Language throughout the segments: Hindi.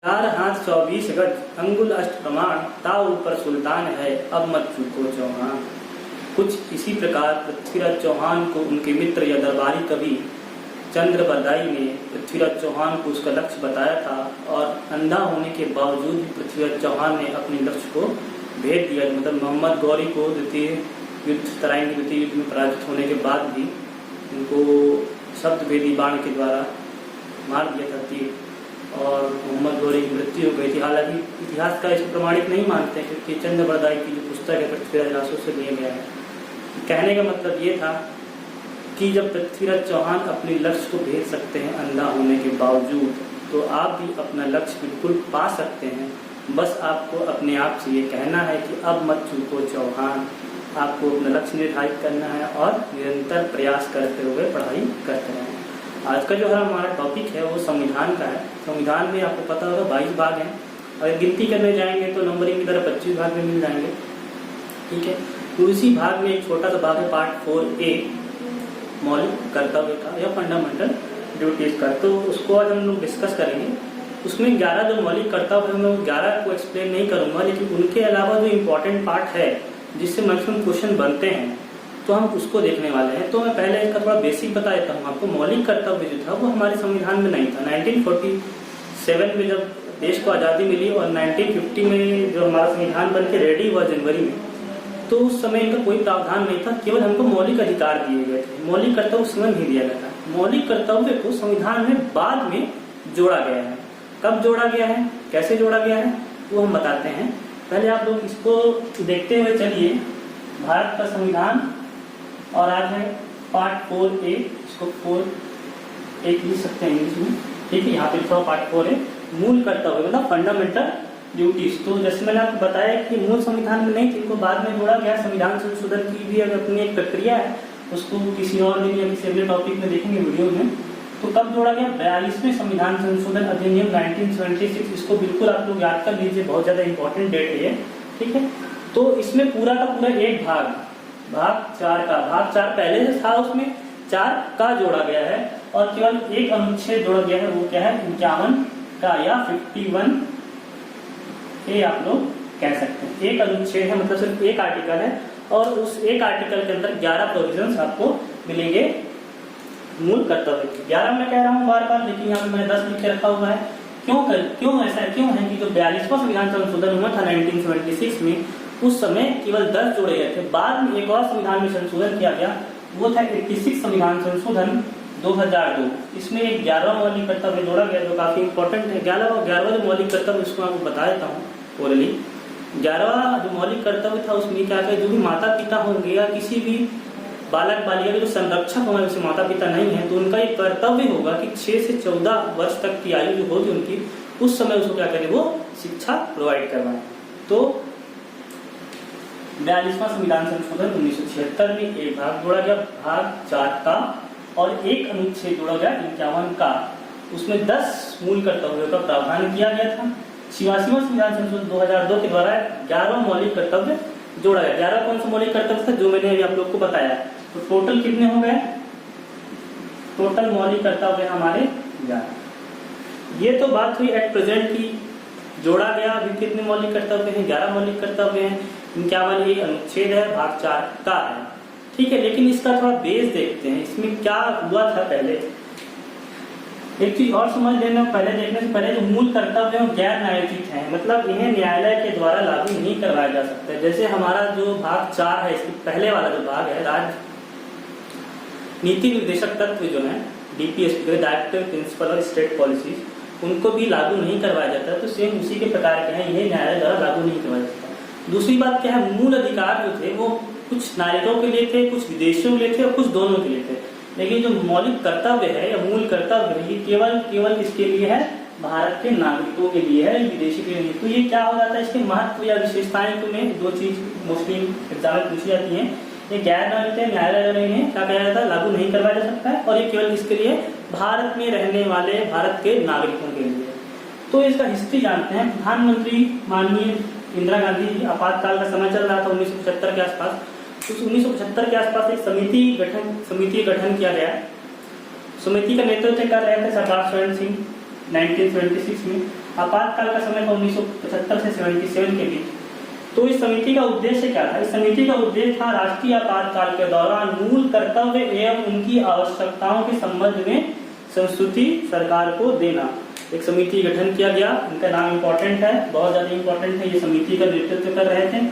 चार हाथ 24 गज अंगुल अष्ट प्रमाण ताऊ ऊपर सुल्तान है अब मत चूको चौहान। कुछ इसी प्रकार पृथ्वीराज चौहान को उनके मित्र या दरबारी कवि चंद्र बरदाई ने पृथ्वीराज चौहान को उसका लक्ष्य बताया था और अंधा होने के बावजूद भी पृथ्वीराज चौहान ने अपने लक्ष्य को भेद दिया। मतलब मोहम्मद गौरी को द्वितीय युद्ध तराइन के द्वितीय युद्ध में पराजित होने के बाद भी उनको शब्द भेदी बाण के द्वारा मार दिया था तीर और मोहम्मद गौरी की मृत्यु हो गई थी। हालांकि इतिहास का इसको प्रमाणित नहीं मानते क्योंकि चंद्र बरदाई की जो पुस्तक है पृथ्वीराज रासो से लिया गया है। कहने का मतलब ये था कि जब पृथ्वीराज चौहान अपने लक्ष्य को भेद सकते हैं अंधा होने के बावजूद, तो आप भी अपना लक्ष्य बिल्कुल पा सकते हैं। बस आपको अपने आप से ये कहना है कि अब मत चूको चौहान। आपको अपना लक्ष्य निर्धारित करना है और निरंतर प्रयास करते हुए पढ़ाई करते रहें। आज का जो हमारा टॉपिक है वो संविधान का है। संविधान में आपको पता होगा 22 भाग हैं और गिनती करने जाएंगे तो नंबरिंग की तरह 25 भाग में मिल जाएंगे। ठीक है, तो इसी भाग में एक छोटा सा भाग है पार्ट 4A मौलिक कर्तव्य का या फंडामेंटल ड्यूटीज का। तो उसको आज हम लोग डिस्कस करेंगे। उसमें 11 जो मौलिक कर्तव्य है मैं 11 को एक्सप्लेन नहीं करूंगा, लेकिन उनके अलावा जो इम्पोर्टेंट पार्ट है जिससे मैक्सिमम क्वेश्चन बनते हैं तो हम उसको देखने वाले हैं। तो मैं पहले इसका थोड़ा बेसिक बता देता हूँ आपको। मौलिक कर्तव्य जो था वो हमारे संविधान में नहीं था। 1947 में जब देश को आज़ादी मिली और 1950 में जो हमारा संविधान बन के रेडी हुआ जनवरी में, तो उस समय इनका कोई प्रावधान नहीं था। केवल हमको मौलिक अधिकार दिए गए थे, मौलिक कर्तव्य उस समय नहीं दिया गया था। मौलिक कर्तव्य को संविधान में बाद में जोड़ा गया है। कब जोड़ा गया है, कैसे जोड़ा गया है, वो हम बताते हैं। पहले आप लोग इसको देखते हुए चलिए। भारत का संविधान और आज है पार्ट 4A, इसको 4A लिख सकते हैं इंग्लिश में। ठीक है, यहाँ पे थोड़ा पार्ट 4 है मूल कर्तव्य मतलब फंडामेंटल ड्यूटीज। तो जैसे मैंने आपको बताया कि मूल संविधान में नहीं थी, इनको बाद में जोड़ा गया। संविधान संशोधन की भी अगर अपनी एक प्रक्रिया है, उसको किसी और दिन या किसी अगले टॉपिक में देखेंगे वीडियो में। तो कब जोड़ा गया? 42वें संविधान संशोधन अधिनियम 1976। इसको बिल्कुल आप लोग याद कर लीजिए, बहुत ज्यादा इंपॉर्टेंट डेट है ये। ठीक है, तो इसमें पूरा का पूरा एक भाग 4 का भाग 4 पहले से था, उसमें 4 का जोड़ा गया है और केवल एक अनुच्छेद जोड़ा गया है। वो क्या है? 51 का या 51 ये आप लोग कह सकते हैं। एक अनुच्छेद है, मतलब सिर्फ एक आर्टिकल है और उस एक आर्टिकल के अंदर 11 प्रोविजंस आपको मिलेंगे मूल कर्तव्य के। 11 मैं कह रहा हूँ बार बार, लेकिन यहाँ पे मैंने 10 लिख के रखा हुआ है। क्यों ऐसा क्यों है कि जो 42वां संविधान संशोधन हुआ था 1976 में, उस समय केवल 10 जोड़े गए थे। बाद में एक और संविधान में संशोधन किया गया, वो था 86 संविधान संशोधन 2002। इसमें एक 11वां मौलिक कर्तव्य जोड़ा गया जो काफी इंपॉर्टेंट है। 11वां जो मौलिक कर्तव्य उसको आपको बता देता हूँ ओरली। 11वां जो मौलिक कर्तव्य था उसमें क्या है, जो भी माता पिता होंगे या किसी भी बालक बालिका के जो संरक्षक होंगे, जैसे माता पिता नहीं है, तो उनका एक कर्तव्य होगा कि 6 से 14 वर्ष तक की आयु जो होगी उनकी, उस समय उसको क्या करें, वो शिक्षा प्रोवाइड करवाएं। तो 42वां संविधान संशोधन 1976 में एक भाग जोड़ा गया, भाग 4 का, और एक अनुच्छेद जोड़ा गया 51 का। उसमें 10 मूल कर्तव्यों का प्रावधान किया गया था। 86वां संविधान संशोधन 2002 के द्वारा 11वां मौलिक कर्तव्य जोड़ा गया। 11 कौन सा मौलिक कर्तव्य था जो मैंने अभी आप लोग को बताया। तो टोटल कितने हो गए? टोटल मौलिक कर्तव्य हमारे 11। ये तो बात हुई एट प्रेजेंट की, जोड़ा गया। अभी कितने मौलिक कर्तव्य हैं? 11 मौलिक कर्तव्य हैं। 51 एक अनुच्छेद है, भाग 4 का है। ठीक है, लेकिन इसका थोड़ा बेस देखते हैं, इसमें क्या हुआ था पहले। एक चीज और समझ लेना, पहले देखने से पहले जो मूल कर्तव्य है गैर न्यायोचित है, मतलब इन्हें न्यायालय के द्वारा लागू नहीं करवाया जा सकता। जैसे हमारा जो भाग 4 है, इसके पहले वाला जो भाग है, राज्य नीति निर्देशक तत्व जो है DPSP डायरेक्टिव प्रिंसिपल और स्टेट पॉलिसी, उनको भी लागू नहीं करवाया जाता। तो सेम उसी के प्रकार के हैं, इन्हें न्यायालय द्वारा लागू नहीं करवाया जाता। दूसरी बात क्या है, मूल अधिकार जो थे वो कुछ नागरिकों के लिए थे, कुछ विदेशियों के लिए थे और कुछ दोनों के लिए थे। लेकिन जो मौलिक कर्तव्य है या मूल कर्तव्य है, ये केवल इसके लिए है, भारत के नागरिकों के लिए है, विदेशी के लिए नहीं। तो ये क्या हो जाता है, इसके महत्व या विशेषताएं तुम्हें 2 चीज मोस्टली एग्जाम में पूछी जाती हैं। ये गैर नागरिक न्यायालय में क्या कहा जाता है, लागू नहीं करवाया जा सकता है, और ये केवल इसके लिए भारत में रहने वाले भारत के नागरिकों के लिए। तो इसका हिस्ट्री जानते हैं। प्रधानमंत्री माननीय इंदिरा गांधी जी, आपातकाल का समय चल रहा था 1975 के आसपास। उस 1975 के आसपास एक समिति गठन किया गया। समिति का नेतृत्व कर रहे थे सरदार शरण सिंह 1976 में। आपातकाल का समय था 1975 से 77 के बीच। तो इस समिति का उद्देश्य क्या था? इस समिति का उद्देश्य था राष्ट्रीय आपातकाल के दौरान मूल कर्तव्य एवं उनकी आवश्यकताओं के संबंध में संस्तुति सरकार को देना। एक समिति गठन किया गया, इनका नाम इंपॉर्टेंट है, बहुत ज्यादा इंपॉर्टेंट है। ये समिति का नेतृत्व कर रहे थे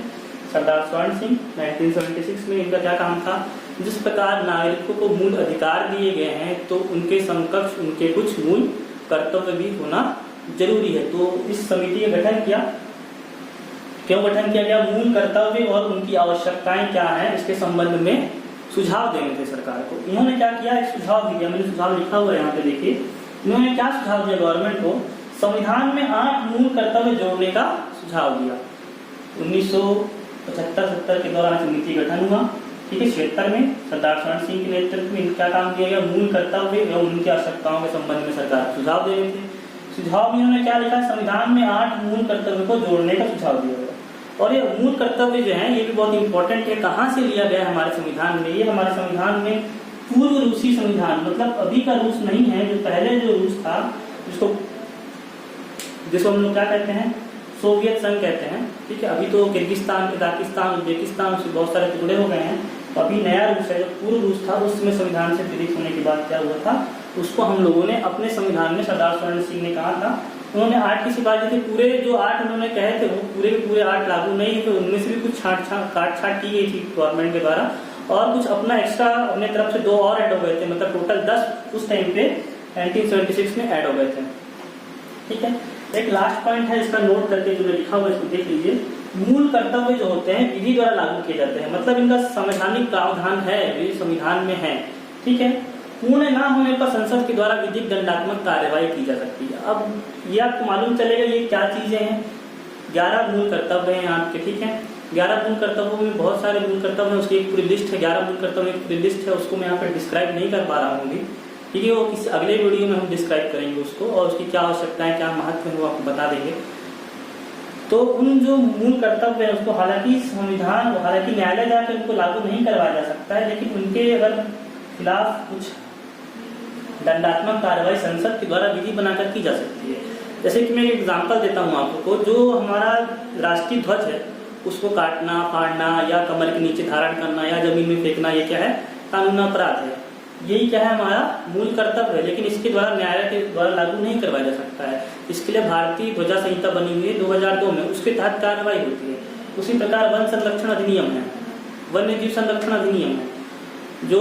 सरदार स्वर्ण सिंह। 1976 में इनका क्या काम था? जिस प्रकार नागरिकों को मूल अधिकार दिए गए हैं तो उनके समकक्ष उनके कुछ मूल कर्तव्य भी होना जरूरी है। तो इस समिति का गठन किया। क्यों गठन किया गया? मूल कर्तव्य और उनकी आवश्यकताएं क्या हैं इसके संबंध में सुझाव देने थे सरकार को। इन्होंने क्या किया? एक सुझाव दिया, मैंने सुझाव लिखा हुआ है यहाँ पे देखिए। इन्होंने क्या सुझाव दिया गवर्नमेंट को? संविधान में 8 मूल कर्तव्य जोड़ने का सुझाव दिया। 1975-70 के दौरान समिति गठन हुआ, ठीक है। 76 में सरदार स्वर्ण सिंह के नेतृत्व में इनका काम किया गया, मूल कर्तव्य एवं उनकी आवश्यकताओं के संबंध में सरकार सुझाव देने थे। सुझाव में इन्होंने क्या लिखा? संविधान में 8 मूल कर्तव्य को जोड़ने का सुझाव दिया गया। और ये मूल कर्तव्य जो है ये भी बहुत इंपॉर्टेंट है। कहाँ से लिया गया हमारे संविधान में? ये हमारे संविधान में पूर्व रूसी संविधान, मतलब अभी का रूस नहीं है, जो पहले जो रूस था जिसको हम लोग क्या कहते हैं? सोवियत संघ कहते हैं, ठीक है। अभी तो किर्गिस्तान, कजाकिस्तान, उज्बेकिस्तान से बहुत सारे टुकड़े हो गए हैं। तो अभी नया रूस है। जो पूर्व रूस था उसमें संविधान से विदित होने के बाद क्या हुआ था, उसको हम लोगों ने अपने संविधान में सरदार स्वर्ण सिंह ने कहा था, उन्होंने 8 की सिफारिश दी थी। पूरे जो 8 उन्होंने कहे थे वो पूरे के पूरे 8 लागू नहीं है, तो उनमें से भी कुछ काट छाट की गई थी गवर्नमेंट के द्वारा, और कुछ अपना एक्स्ट्रा अपने तरफ से 2 और ऐड हो गए थे। मतलब टोटल 10 उस टाइम पे 1976 में ऐड हो गए थे, ठीक है। एक लास्ट पॉइंट है, इसका नोट करके जो लिखा हुआ है इसको देख लीजिए। मूल कर्तव्य जो होते हैं विधि द्वारा लागू किए जाते हैं, मतलब इनका संवैधानिक प्रावधान है, ये संविधान में है, ठीक है। पूर्ण ना होने पर संसद के द्वारा विधिक दंडात्मक कार्यवाही की जा सकती है। अब ये आपको मालूम चलेगा ये क्या चीजें हैं। 11 मूल कर्तव्य हैं आपके, ठीक है। 11 मूल कर्तव्यों में बहुत सारे मूल कर्तव्य हैं, उसकी एक पूरी लिस्ट है। 11 मूल कर्तव्य की पूरी लिस्ट है, उसको मैं यहाँ पे डिस्क्राइब नहीं कर पा रहा हूँ, ठीक है। वो किसी अगले वीडियो में हम डिस्क्राइब करेंगे उसको, और उसकी क्या आवश्यकताएं, क्या महत्व है वो आपको बता देंगे। तो उन जो मूल कर्तव्य है उसको हालांकि न्यायालय जाकर उनको लागू नहीं करवाया जा सकता है, लेकिन उनके अगर खिलाफ कुछ दंडात्मक कार्रवाई संसद के द्वारा विधि बनाकर की जा सकती है। जैसे कि मैं एक एग्जांपल देता हूँ आपको, जो हमारा राष्ट्रीय ध्वज है उसको काटना, फाड़ना या कमर के नीचे धारण करना या जमीन में फेंकना, ये क्या है? कानूनी अपराध है। यही क्या है? हमारा मूल कर्तव्य है, लेकिन इसके द्वारा न्यायालय के द्वारा लागू नहीं करवाया जा सकता है। इसके लिए भारतीय ध्वजा संहिता बनी हुई है 2002 में, उसके तहत कार्रवाई होती है। उसी प्रकार वन संरक्षण अधिनियम है, वन्य जीव संरक्षण अधिनियम है। जो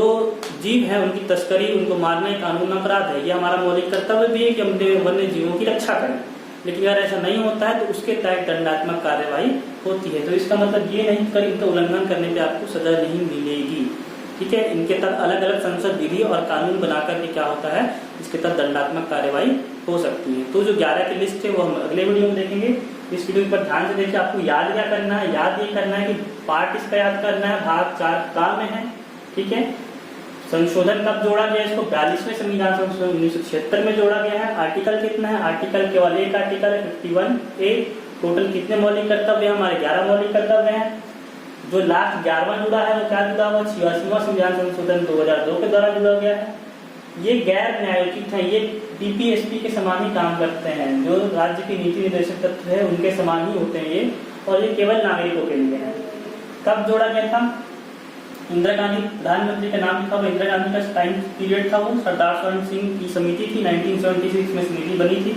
जीव है उनकी तस्करी, उनको मारना एक कानून अपराध है। ये हमारा मौलिक कर्तव्य भी है कि हमने वन्य जीवों की रक्षा करें, लेकिन अगर ऐसा नहीं होता है तो उसके तहत दंडात्मक कार्यवाही होती है। तो इसका मतलब ये नहीं कि इनका उल्लंघन करने पे आपको सजा नहीं मिलेगी, ठीक है। इनके तहत अलग अलग संसद विधि और कानून बनाकर के क्या होता है, इसके तहत दंडात्मक कार्यवाही हो सकती है। तो जो 11 की लिस्ट है वो हम अगले वीडियो में देखेंगे। इस वीडियो पर ध्यान से देखिए, आपको याद क्या करना है? याद ये करना है कि पार्ट इसका याद करना है, भाग 4 का में है, ठीक है। संशोधन कब जोड़ा गया? इसको 42वें संविधान संशोधन 1976 में जोड़ा गया है। आर्टिकल कितना है? आर्टिकल केवल एक आर्टिकल है 51A। टोटल कितने मौलिक कर्तव्य? हमारे 11 मौलिक कर्तव्य हैं। जो लास्ट 11वां जुड़ा है वो क्या जुड़ा हुआ? 86वां संविधान संशोधन 2002 के द्वारा जुड़ा गया है। ये गैर न्यायोचित है, ये DPSP के समान ही काम करते हैं। जो राज्य की नीति निर्देशक तत्व है उनके समान ही होते हैं ये, और ये केवल नागरिकों के लिए है। कब जोड़ा गया था? इंदिरा गांधी प्रधानमंत्री का नाम लिखा हुआ, इंदिरा गांधी का टाइम पीरियड था वो। सरदार स्वर्ण सिंह की समिति थी, 1976 में समिति बनी थी।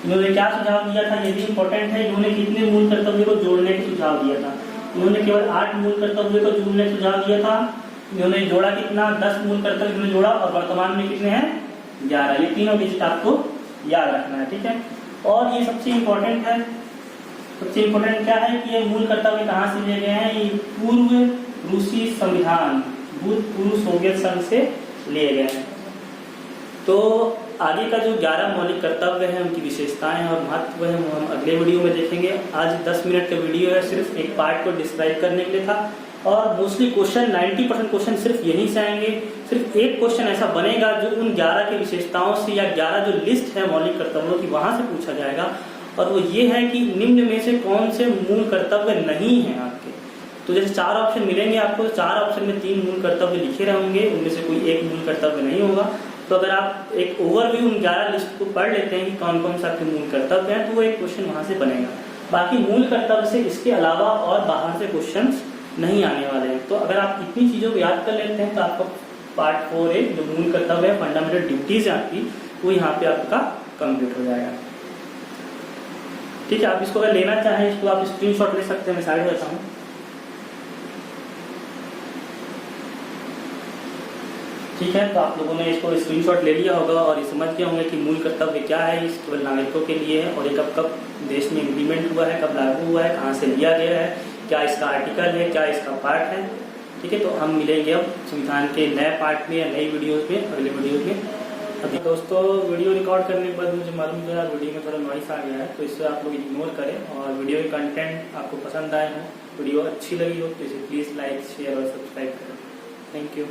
इन्होंने क्या सुझाव दिया था, ये भी इंपॉर्टेंट है। इन्होंने कितने मूल कर्तव्य को जोड़ने का सुझाव दिया था? इन्होंने केवल 8 मूल कर्तव्य को जोड़ने का सुझाव दिया था। इन्होंने जोड़ा कितना? 10 मूल कर्तव्य इन्होंने जोड़ा, और वर्तमान में कितने हैं? 11। ये तीनों डिजिट आपको याद रखना है, ठीक है। और ये सबसे इम्पोर्टेंट है, सबसे इम्पोर्टेंट क्या है कि ये मूल कर्तव्य कहाँ से लिए गए हैं? ये पूर्व रूसी संविधान, भूतपूर्व सोवियत संघ से लिए गए हैं। तो आगे का जो 11 मौलिक कर्तव्य हैं उनकी विशेषताएं और महत्व है वो हम अगले वीडियो में देखेंगे। आज 10 मिनट का वीडियो है, सिर्फ एक पार्ट को डिस्क्राइब करने के लिए था, और मोस्टली क्वेश्चन 90% क्वेश्चन सिर्फ यहीं से आएंगे। सिर्फ एक क्वेश्चन ऐसा बनेगा जो उन 11 की विशेषताओं से या 11 जो लिस्ट है मौलिक कर्तव्यों की वहां से पूछा जाएगा, और वो ये है कि निम्न में से कौन से मूल कर्तव्य नहीं है आपके। तो जैसे 4 ऑप्शन मिलेंगे आपको, 4 ऑप्शन में 3 मूल कर्तव्य लिखे रहेंगे, उनमें से कोई एक मूल कर्तव्य नहीं होगा, तो अगर आप एक ओवरव्यू उन 11 लिस्ट को पढ़ लेते हैं कि कौन कौन सा आपके मूल कर्तव्य हैं, तो वो एक क्वेश्चन वहां से बनेगा। बाकी मूल कर्तव्य से इसके अलावा और बाहर से क्वेश्चंस नहीं आने वाले हैं। तो अगर आप इतनी चीजों को याद कर लेते हैं तो आपका पार्ट 4 जो मूल कर्तव्य है, फंडामेंटल ड्यूटीज है आपकी, वो यहाँ पे आपका कंप्लीट हो जाएगा। ठीक है, आप इसको अगर लेना चाहें इसको आप स्क्रीनशॉट ले सकते हैं, मैं साइड रहता हूँ। ठीक है, तो आप लोगों ने इसको स्क्रीनशॉट ले लिया होगा और ये समझ गए होंगे कि मूल कर्तव्य क्या है, इस केवल नागरिकों के लिए है और ये कब कब देश में इम्प्लीमेंट हुआ है, कब लागू हुआ है, कहाँ से लिया गया है, क्या इसका आर्टिकल है, क्या इसका पार्ट है। ठीक है, तो हम मिलेंगे अब संविधान के नए पार्ट में या नई वीडियोज में, अगले वीडियो में। अभी दोस्तों वीडियो रिकॉर्ड करने के बाद मुझे मालूम चला वीडियो में थोड़ा नॉइस आ गया है, तो इससे आप लोग इग्नोर करें और वीडियो के कंटेंट आपको पसंद आए हो, वीडियो अच्छी लगी हो तो इसे प्लीज़ लाइक शेयर और सब्सक्राइब करें। Thank you.